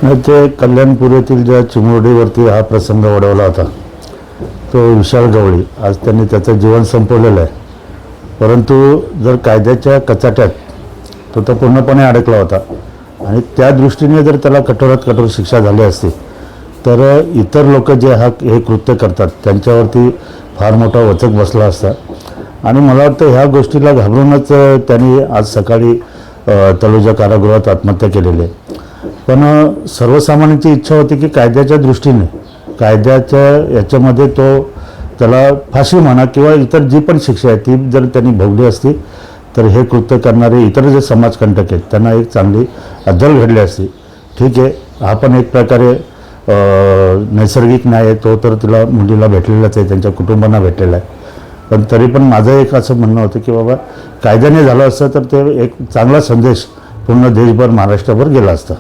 ते कल्याणपूर येथील ज्या चिमुरडीवरती हा प्रसंग ओढवला होता तो विशाल गवळी, आज त्यांनी त्याचं जीवन संपवलेलं आहे. परंतु जर कायद्याच्या कचाट्यात तो पूर्णपणे अडकला होता आणि त्या दृष्टीने जर त्याला कठोरात कठोर शिक्षा झाली असती तर इतर लोक जे हे कृत्य करतात त्यांच्यावरती फार मोठा वचक बसला असता. आणि मला वाटतं ह्या गोष्टीला घाबरूनच त्यांनी आज सकाळी तळोजा कारागृहात आत्महत्या केलेली आहे. पण सर्वसामान्यांची इच्छा होती की कायद्याच्या दृष्टीने कायद्याच्या याच्यामध्ये त्याला फाशी म्हणा किंवा इतर जी पण शिक्षा आहे ती जर त्यांनी भोगली असती तर हे कृत्य करणारे इतर जे समाजकंटक आहेत त्यांना एक चांगली अद्दल घडली असती. ठीक आहे, हा पण एक प्रकारे नैसर्गिक न्याय आहे, तो तर तिला मुलीला भेटलेलाच आहे, त्यांच्या कुटुंबांना भेटलेला आहे. पण तरी पण माझं एक असं म्हणणं होतं की बाबा कायद्याने झालं असतं तर ते एक चांगला संदेश पूर्ण देशभर महाराष्ट्राभर गेला असता.